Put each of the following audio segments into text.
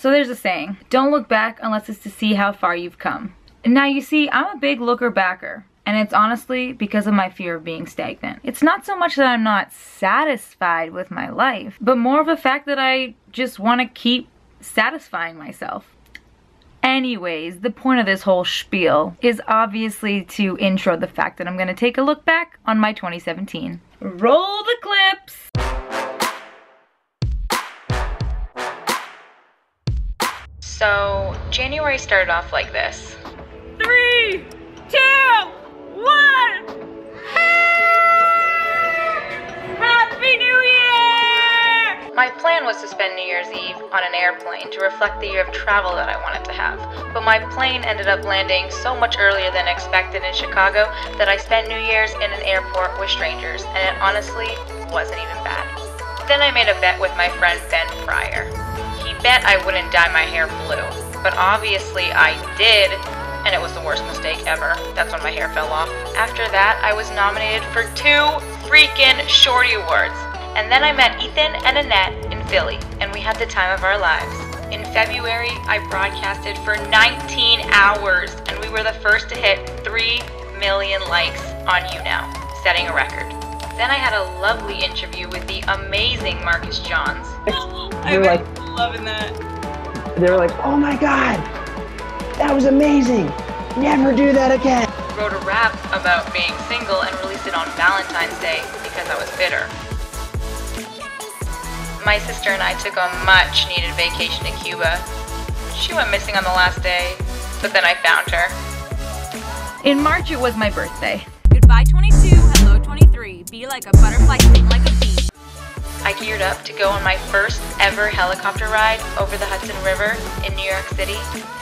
So there's a saying, don't look back unless it's to see how far you've come. Now you see, I'm a big looker backer, and it's honestly because of my fear of being stagnant. It's not so much that I'm not satisfied with my life, but more of the fact that I just want to keep satisfying myself. Anyways, the point of this whole spiel is obviously to intro the fact that I'm gonna take a look back on my 2017. Roll the clips! So, January started off like this. 3, 2, 1! Happy New Year! My plan was to spend New Year's Eve on an airplane to reflect the year of travel that I wanted to have. But my plane ended up landing so much earlier than expected in Chicago that I spent New Year's in an airport with strangers, and it honestly wasn't even bad. Then I made a bet with my friend Ben Fryer. He bet I wouldn't dye my hair blue, but obviously I did, and it was the worst mistake ever. That's when my hair fell off. After that, I was nominated for 2 freaking Shorty Awards. And then I met Ethan and Annette in Philly, and we had the time of our lives. In February, I broadcasted for 19 hours, and we were the first to hit 3 million likes on YouNow, setting a record. Then I had a lovely interview with the amazing Marcus Johns. They were like, loving that. They were like, oh my God, that was amazing. Never do that again. Wrote a rap about being single and released it on Valentine's Day because I was bitter. My sister and I took a much needed vacation to Cuba. She went missing on the last day, but then I found her. In March it was my birthday. Goodbye 22, hello 23. Be like a butterfly, sting like a bee. I geared up to go on my first ever helicopter ride over the Hudson River in New York City,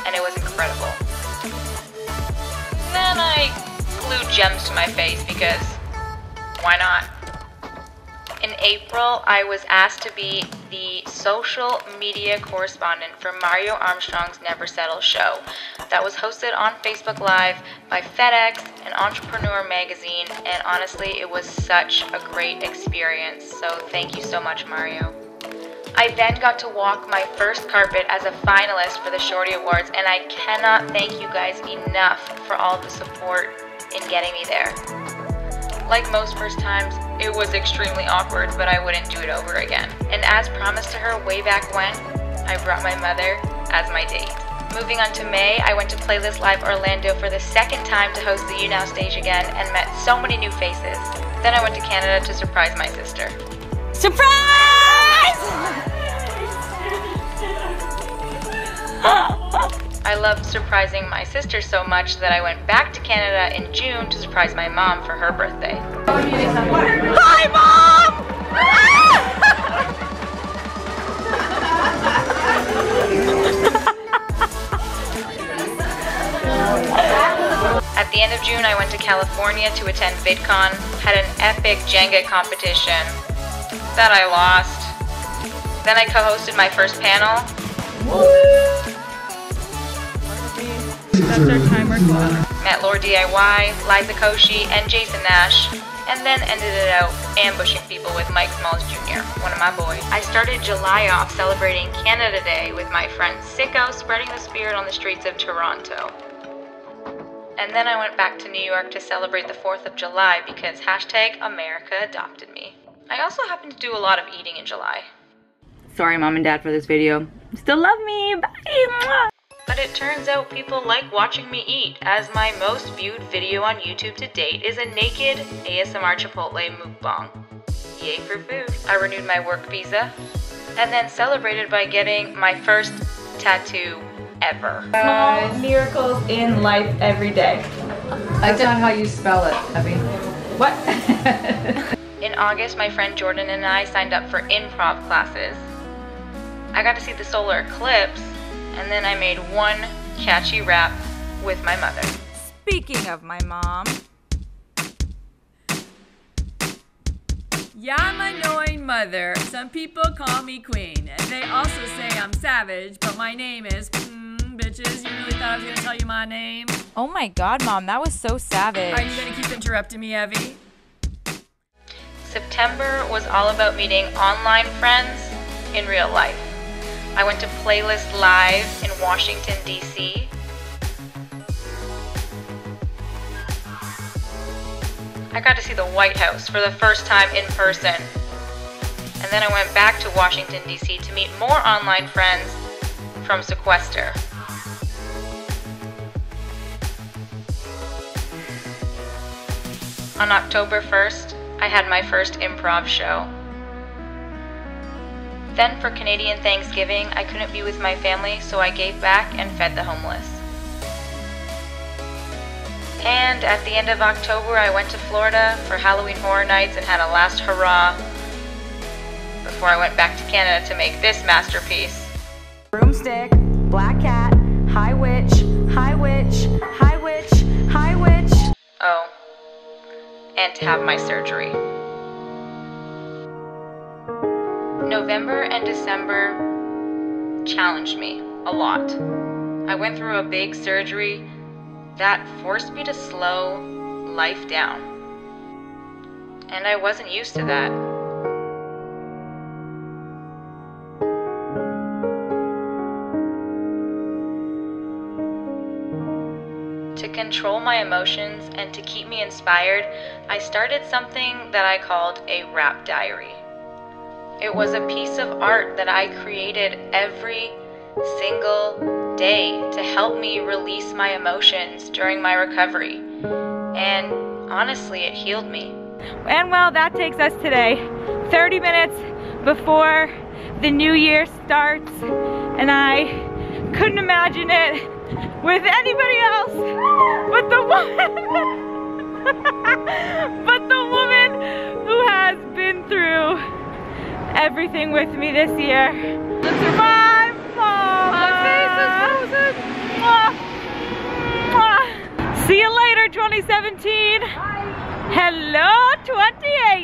and it was incredible. Then I glued gems to my face because why not? In April, I was asked to be the social media correspondent for Mario Armstrong's Never Settle show that was hosted on Facebook Live by FedEx and Entrepreneur magazine, and honestly, it was such a great experience, so thank you so much, Mario. I then got to walk my first carpet as a finalist for the Shorty Awards, and I cannot thank you guys enough for all the support in getting me there. Like most first times, it was extremely awkward, but I wouldn't do it over again. And as promised to her way back when, I brought my mother as my date. Moving on to May, I went to Playlist Live Orlando for the second time to host the YouNow stage again and met so many new faces. Then I went to Canada to surprise my sister. Surprise! I loved surprising my sister so much that I went back to Canada in June to surprise my mom for her birthday. Hi, Mom! At the end of June, I went to California to attend VidCon, had an epic Jenga competition that I lost. Then I co-hosted my first panel. That's our timer clock. Met Lord DIY, Liza Koshy, and Jason Nash, and then ended it out ambushing people with Mike Smalls Jr., one of my boys. I started July off celebrating Canada Day with my friend Sicko, spreading the spirit on the streets of Toronto. And then I went back to New York to celebrate the 4th of July because #America adopted me. I also happen to do a lot of eating in July. Sorry, Mom and Dad, for this video. Still love me. Bye. But it turns out people like watching me eat, as my most viewed video on YouTube to date is a naked ASMR Chipotle mukbang. Yay for food. I renewed my work visa, and then celebrated by getting my first tattoo ever. Small miracles in life every day. That's not how you spell it, Evie. What? In August, my friend Jordan and I signed up for improv classes. I got to see the solar eclipse, and then I made one catchy rap with my mother. Speaking of my mom. Yeah, I'm an annoying mother. Some people call me queen. And they also say I'm savage, but my name is bitches. You really thought I was gonna tell you my name? Oh my God, Mom, that was so savage. Are you gonna keep interrupting me, Evie? September was all about meeting online friends in real life. I went to Playlist Live in Washington, D.C. I got to see the White House for the first time in person. And then I went back to Washington, D.C. to meet more online friends from Sequester. On October 1st, I had my first improv show. Then for Canadian Thanksgiving, I couldn't be with my family, so I gave back and fed the homeless. And at the end of October, I went to Florida for Halloween Horror Nights and had a last hurrah before I went back to Canada to make this masterpiece. Broomstick, black cat, high witch, high witch, high witch, high witch. Oh, and to have my surgery. November and December challenged me a lot. I went through a big surgery that forced me to slow life down. And I wasn't used to that. To control my emotions and to keep me inspired, I started something that I called a rap diary. It was a piece of art that I created every single day to help me release my emotions during my recovery. And honestly, it healed me. And well, that takes us today, 30 minutes before the new year starts, and I couldn't imagine it with anybody else but the woman who has been through everything with me this year. Let's survive! My face is frozen! See you later, 2017! Hello, 2018!